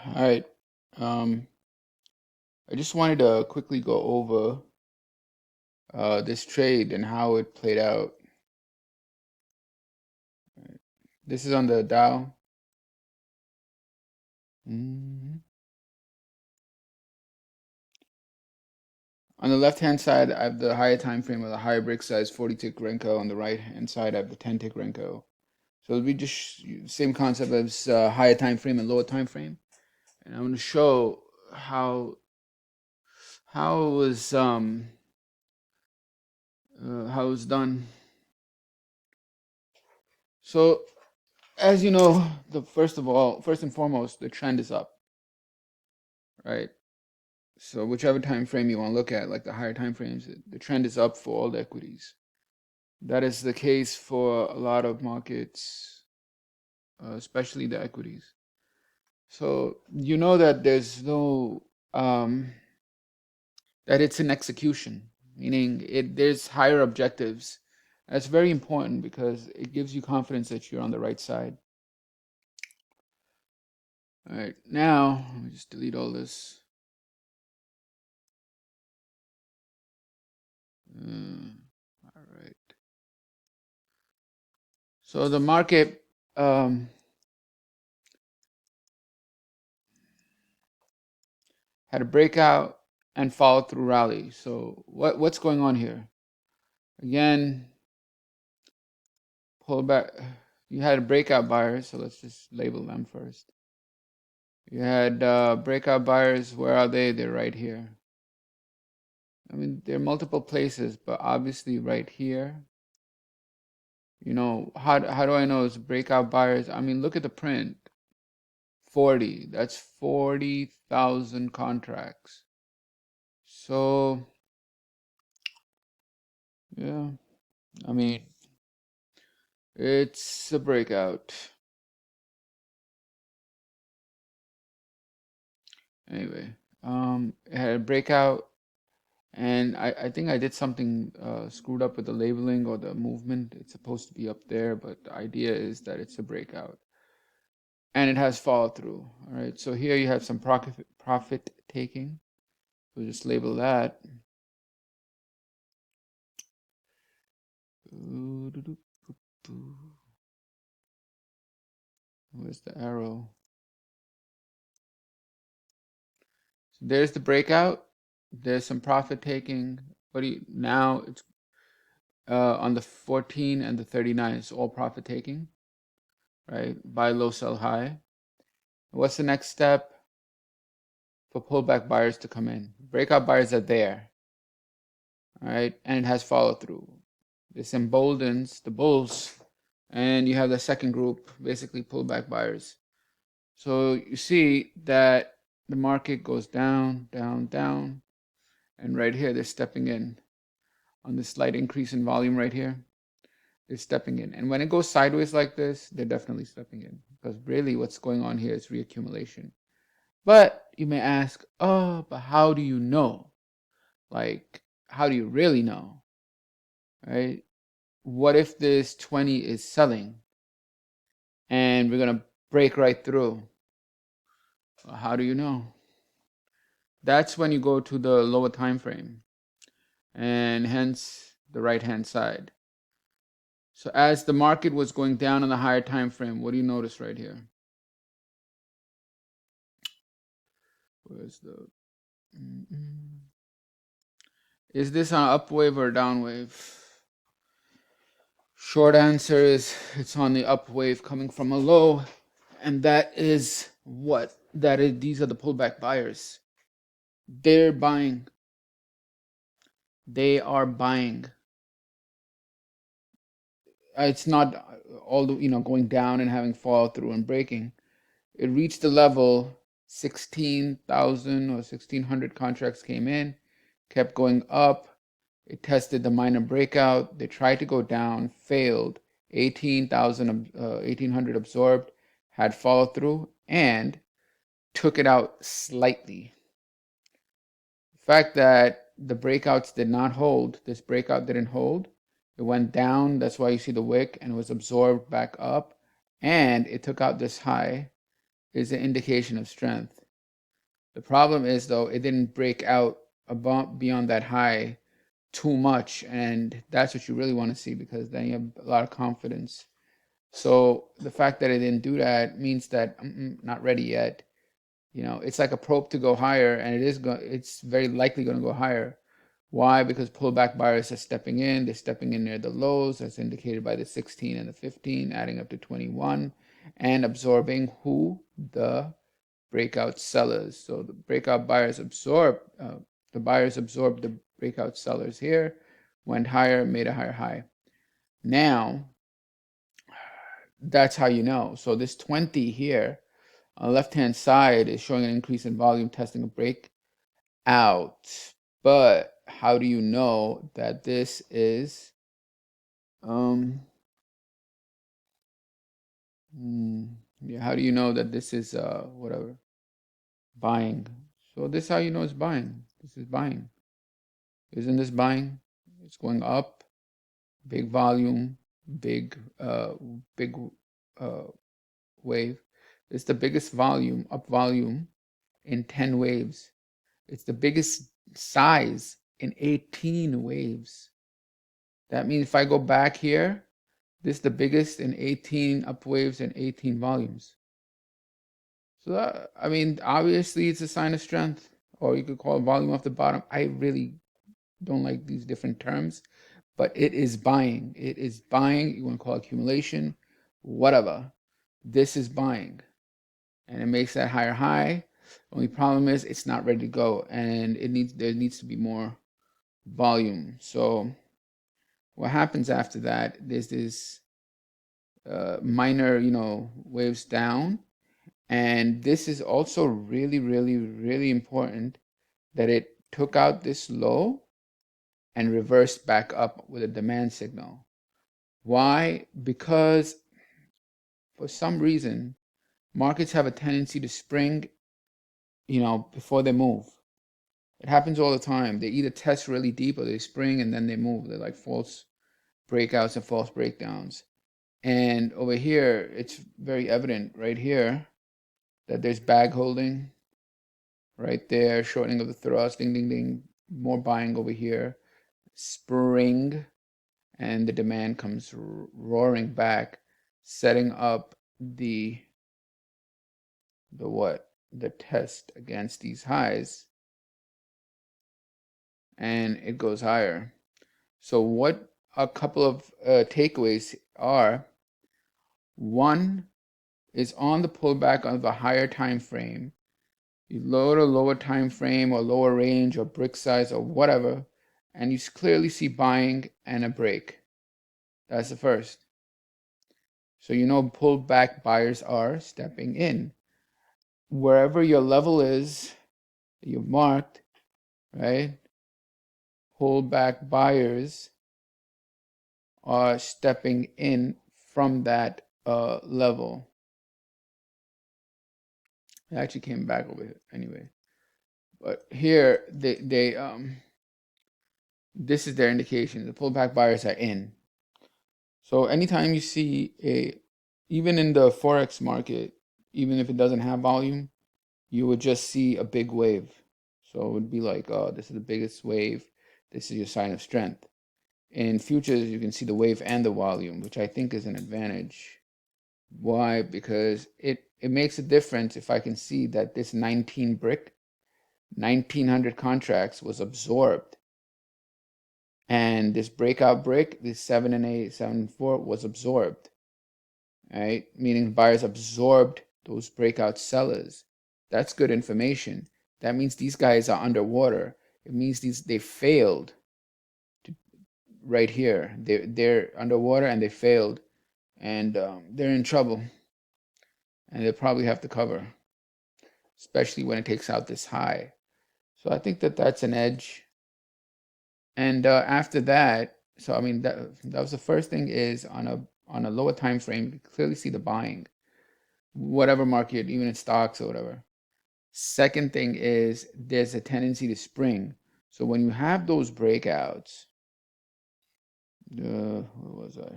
All right. I just wanted to quickly go over this trade and how it played out. This is on the Dow. Mhm. On the left-hand side, I have the higher time frame of the higher break size 40-tick Renko. On the right-hand side, I have the 10-tick Renko. So it'll be just same concept as higher time frame and lower time frame. And I'm going to show how it was done. So as you know, first and foremost, the trend is up, right? So whichever time frame you want to look at, like the higher time frames, the trend is up for all the equities. That is the case for a lot of markets, especially the equities. So you know that there's no that it's an execution, meaning there's higher objectives. That's very important because it gives you confidence that you're on the right side. All right, now let me just delete all this. All right. So the market had a breakout and follow through rally. So what's going on here? Again, pull back. You had a breakout buyers, so let's just label them first. You had breakout buyers. Where are they? They're right here. I mean, there are multiple places, but obviously right here. You know, how do I know it's breakout buyers? I mean, look at the print. 40. That's 40,000 contracts. So, yeah, I mean, it's a breakout. Anyway, it had a breakout, and I think I did something screwed up with the labeling or the movement. It's supposed to be up there, but the idea is that it's a breakout. And it has follow through. All right, so here you have some profit taking. We'll just label that. Where's the arrow? So there's the breakout. There's some profit taking. Now it's on the 14 and the 39. It's all profit taking, right? Buy low, sell high. What's the next step? For pullback buyers to come in. Breakout buyers are there, all right? And it has follow through. This emboldens the bulls, and you have the second group, basically pullback buyers. So you see that the market goes down, down, down, and right here they're stepping in on this slight increase in volume right here. They're stepping in. And when it goes sideways like this, they're definitely stepping in because really what's going on here is reaccumulation. But you may ask, oh, but how do you know? Like, how do you really know? Right? What if this 20 is selling and we're going to break right through? Well, how do you know? That's when you go to the lower time frame and hence the right hand side. So as the market was going down on the higher time frame, what do you notice right here? Where's the Is this an up wave or down wave? Short answer is it's on the up wave coming from a low, and that is what that is. These are the pullback buyers. They're buying. They are buying. It's not all the going down and having fall through and breaking. It reached the level 16,000 or 1,600 contracts came in, kept going up. It tested the minor breakout. They tried to go down, failed. 1,800 absorbed, had follow through, and took it out slightly. The fact that the breakouts did not hold, this breakout didn't hold. It went down. That's why you see the wick and it was absorbed back up. And it took out this high is an indication of strength. The problem is, though, it didn't break out beyond that high too much, and that's what you really want to see, because then you have a lot of confidence. So the fact that it didn't do that means that not ready yet. It's like a probe to go higher, and it's very likely going to go higher. Why? Because pullback buyers are stepping in. They're stepping in near the lows, as indicated by the 16 and the 15, adding up to 21, and absorbing who? The breakout sellers. So the breakout buyers the buyers absorbed the breakout sellers here, went higher, made a higher high. Now, that's how you know. So this 20 here on the left-hand side is showing an increase in volume, testing a breakout. But how do you know that this is how do you know that this is whatever buying? So this is how you know it's buying. This is buying. Isn't this buying? It's going up, big volume, big wave. It's the biggest volume, up volume, in 10 waves. It's the biggest size in 18 waves. That means if I go back here, this is the biggest in 18 up waves and 18 volumes. So that, I mean, obviously it's a sign of strength, or you could call it volume off the bottom. I really don't like these different terms, but it is buying. It is buying. You want to call it accumulation, whatever. This is buying, and it makes that higher high. Only problem is it's not ready to go, and there needs to be more volume. So what happens after that? There's this minor, waves down, and this is also really, really, really important that it took out this low and reversed back up with a demand signal. Why? Because for some reason, markets have a tendency to spring, before they move. It happens all the time. They either test really deep or they spring and then they move. They're like false breakouts and false breakdowns. And over here, it's very evident right here that there's bag holding right there, shortening of the thrust, ding, ding, ding, more buying over here, spring, and the demand comes roaring back, setting up the test against these highs, and it goes higher. So what a couple of takeaways are: one is on the pullback of a higher time frame, you load a lower time frame or lower range or brick size or whatever, and you clearly see buying and a break. That's the first. So pullback buyers are stepping in. Wherever your level is, you've marked, right? Pullback buyers are stepping in from that level. It actually came back over here anyway. But here they this is their indication. The pullback buyers are in. So anytime you see even in the Forex market, even if it doesn't have volume, you would just see a big wave. So it would be like, oh, this is the biggest wave. This is your sign of strength. In futures, you can see the wave and the volume, which I think is an advantage. Why? Because it makes a difference if I can see that this 1900 contracts was absorbed. And this breakout break, this 7 and 8, 7 and 4 was absorbed. Right? Meaning buyers absorbed those breakout sellers. That's good information. That means these guys are underwater. It means they failed right here. They're underwater and they failed, and they're in trouble, and they'll probably have to cover, especially when it takes out this high. So I think that that's an edge. And after that, so I mean that was the first thing, is on a lower time frame, you can clearly see the buying, whatever market, even in stocks or whatever. Second thing is there's a tendency to spring. So when you have those breakouts, where was I?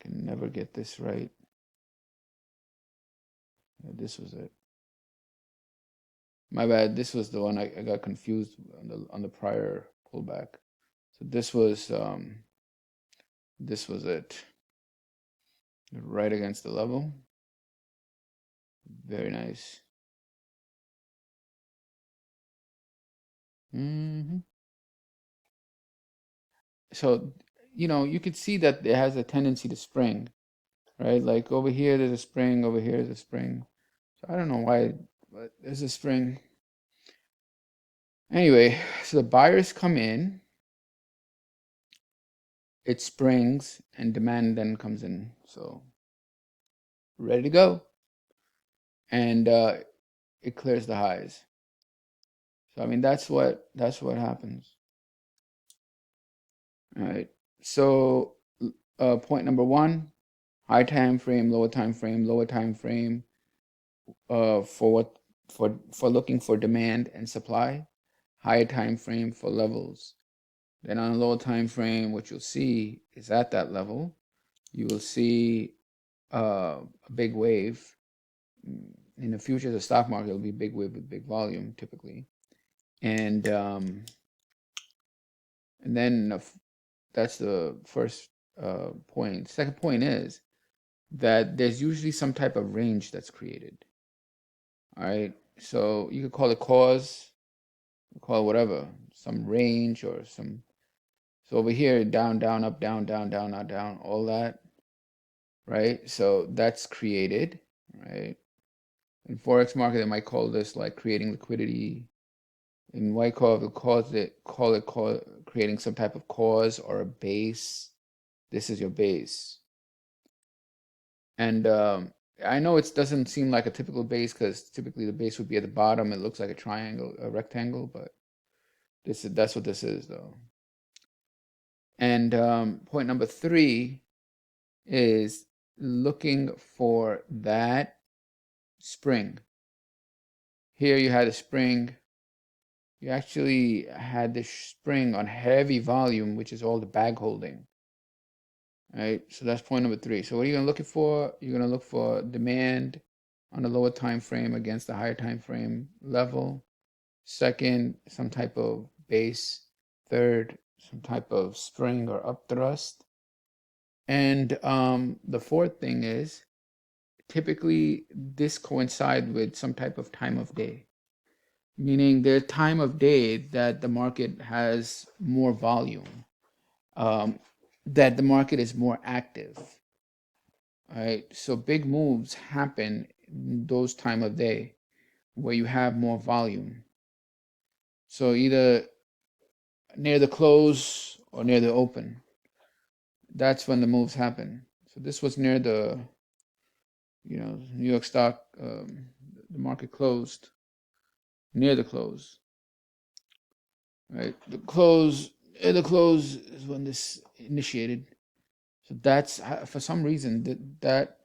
can never get this right. This was it. My bad. This was the one I got confused on the prior pullback. So this was it. Right against the level. Very nice. So, you could see that it has a tendency to spring, right? Like over here, there's a spring. Over here, there's a spring. So I don't know why, but there's a spring. Anyway, so the buyers come in, it springs, and demand then comes in. So ready to go. And it clears the highs. So I mean that's what happens. All right. So point number one, high time frame, lower time frame, lower time frame for what for looking for demand and supply, higher time frame for levels. Then on a lower time frame, what you'll see is at that level, you will see a big wave. In the future, the stock market will be big wave with big volume typically, and then that's the first point. Second point is that there's usually some type of range that's created. All right, so you could call it cause, call it whatever, some range or some. So over here, down, down, up, down, down, down, up, down, all that, right? So that's created, right? In Forex market, they might call this like creating liquidity. In Wyckoff, they'll call it creating some type of cause or a base. This is your base. And I know it doesn't seem like a typical base because typically the base would be at the bottom. It looks like a triangle, a rectangle, but that's what this is though. And point number three is looking for that spring. Here you had a spring. You actually had this spring on heavy volume, which is all the bag holding. Right? So that's point number three. So what are you gonna look for? You're gonna look for demand on the lower time frame against the higher time frame level. Second, some type of base. Third, some type of spring or upthrust. And the fourth thing is typically this coincide with some type of time of day, meaning the time of day that the market has more volume, that the market is more active. All right, so big moves happen in those time of day where you have more volume. So either near the close or near the open, that's when the moves happen. So this was near the New York stock, the market closed near the close, right? The close is when this initiated. So that's for some reason that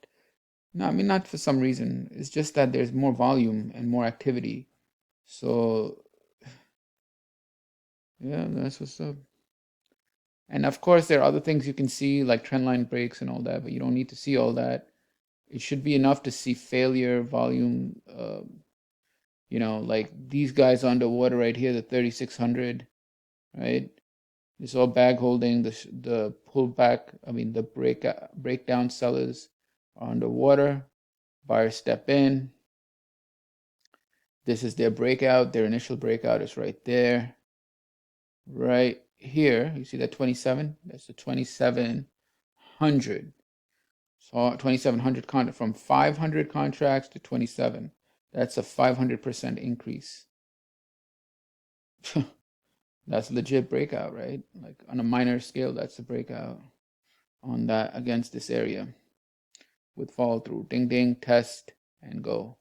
no, I mean not for some reason. It's just that there's more volume and more activity. So yeah, that's what's up. And of course, there are other things you can see like trendline breaks and all that, but you don't need to see all that. It should be enough to see failure volume. Like these guys underwater right here, the 3600, right? It's all bag holding. The pullback, I mean the breakdown sellers are underwater. Buyers step in. This is their breakout. Their initial breakout is right there. Right here, you see that 27? That's the 2700. So 2700 from 500 contracts to 27. That's a 500% increase. That's a legit breakout, right? Like on a minor scale, that's a breakout on that against this area with follow through. Ding ding, test and go.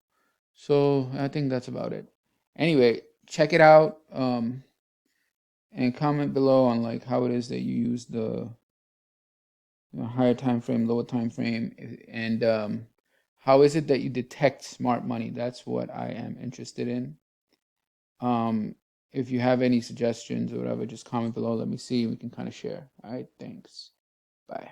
So I think that's about it. Anyway, check it out. And comment below on like how it is that you use the higher time frame, lower time frame, and how is it that you detect smart money? That's what I am interested in. If you have any suggestions or whatever, just comment below. Let me see. We can kind of share. All right. Thanks. Bye.